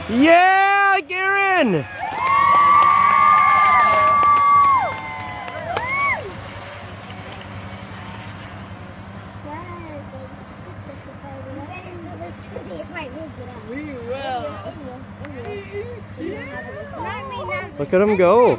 Yeah, Garen! We will. Look at him go.